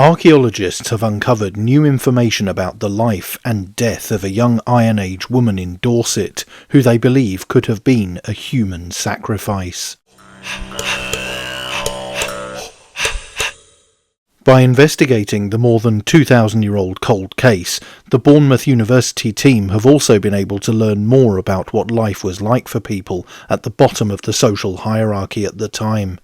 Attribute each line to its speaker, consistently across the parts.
Speaker 1: Archaeologists have uncovered new information about the life and death of a young Iron Age woman in Dorset, who they believe could have been a human sacrifice. By investigating the more than 2,000-year-old cold case, the Bournemouth University team have also been able to learn more about what life was like for people at the bottom of the social hierarchy at the time.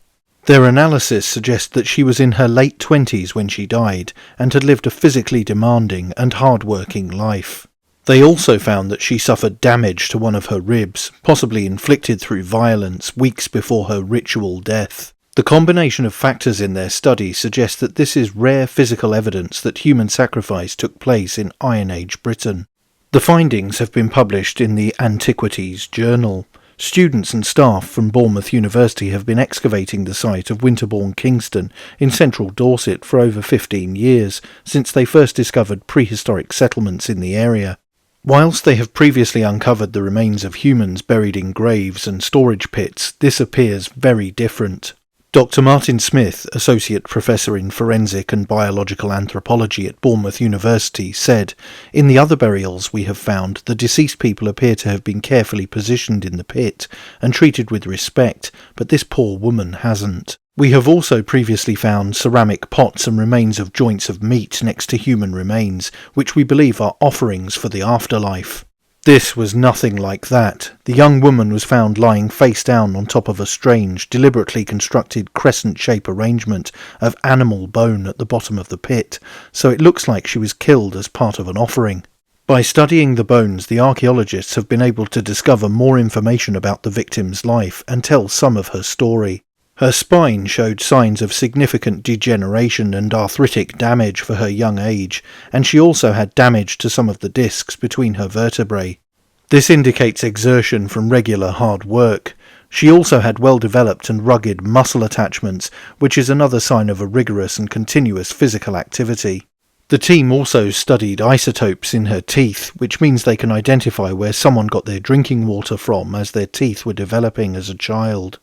Speaker 1: Their analysis suggests that she was in her late 20s when she died and had lived a physically demanding and hard-working life. They also found that she suffered damage to one of her ribs, possibly inflicted through violence, weeks before her ritual death. The combination of factors in their study suggests that this is rare physical evidence that human sacrifice took place in Iron Age Britain. The findings have been published in the Antiquities Journal. Students and staff from Bournemouth University have been excavating the site of Winterbourne Kingston in central Dorset for over 15 years, since they first discovered prehistoric settlements in the area. Whilst they have previously uncovered the remains of humans buried in graves and storage pits, this appears very different. Dr. Martin Smith, Associate Professor in Forensic and Biological Anthropology at Bournemouth University, said, "In the other burials we have found, the deceased people appear to have been carefully positioned in the pit and treated with respect, but this poor woman hasn't. We have also previously found ceramic pots and remains of joints of meat next to human remains, which we believe are offerings for the afterlife." This was nothing like that. The young woman was found lying face down on top of a strange, deliberately constructed crescent-shape arrangement of animal bone at the bottom of the pit, so it looks like she was killed as part of an offering. By studying the bones, the archaeologists have been able to discover more information about the victim's life and tell some of her story. Her spine showed signs of significant degeneration and arthritic damage for her young age, and she also had damage to some of the discs between her vertebrae. This indicates exertion from regular hard work. She also had well-developed and rugged muscle attachments, which is another sign of a rigorous and continuous physical activity. The team also studied isotopes in her teeth, which means they can identify where someone got their drinking water from as their teeth were developing as a child.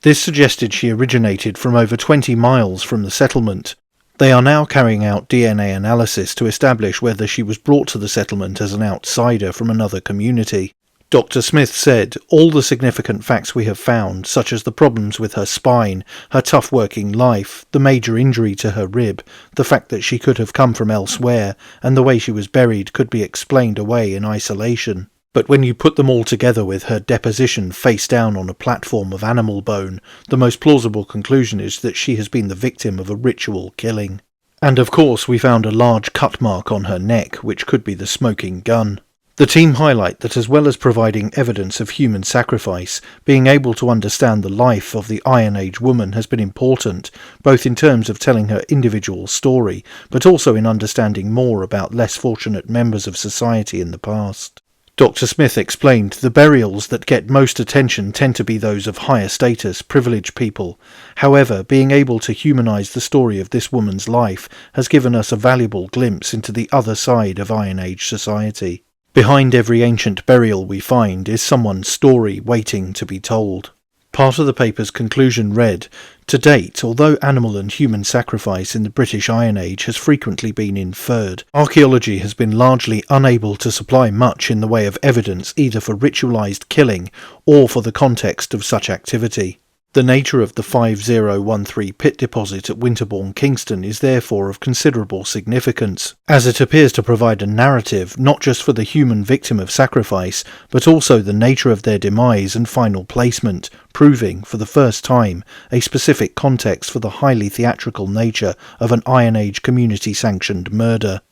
Speaker 1: This suggested she originated from over 20 miles from the settlement. They are now carrying out DNA analysis to establish whether she was brought to the settlement as an outsider from another community. Dr. Smith said, "All the significant facts we have found, such as the problems with her spine, her tough working life, the major injury to her rib, the fact that she could have come from elsewhere, and the way she was buried could be explained away in isolation. But when you put them all together with her deposition face down on a platform of animal bone, the most plausible conclusion is that she has been the victim of a ritual killing." And of course we found a large cut mark on her neck, which could be the smoking gun. The team highlight that as well as providing evidence of human sacrifice, being able to understand the life of the Iron Age woman has been important, both in terms of telling her individual story, but also in understanding more about less fortunate members of society in the past. Dr. Smith explained, "The burials that get most attention tend to be those of higher status, privileged people. However, being able to humanise the story of this woman's life has given us a valuable glimpse into the other side of Iron Age society. Behind every ancient burial we find is someone's story waiting to be told." Part of the paper's conclusion read, "To date, although animal and human sacrifice in the British Iron Age has frequently been inferred, archaeology has been largely unable to supply much in the way of evidence either for ritualised killing or for the context of such activity. The nature of the 5013 pit deposit at Winterbourne Kingston is therefore of considerable significance, as it appears to provide a narrative not just for the human victim of sacrifice, but also the nature of their demise and final placement, proving, for the first time, a specific context for the highly theatrical nature of an Iron Age community-sanctioned murder."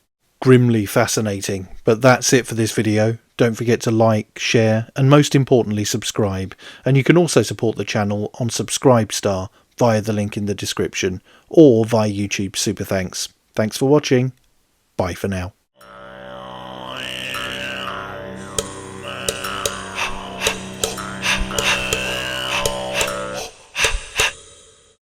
Speaker 1: Grimly fascinating, but that's it for this video. Don't forget to like, share, and most importantly subscribe, and you can also support the channel on Subscribestar via the link in the description, or via YouTube Super Thanks. Thanks for watching. Bye for now.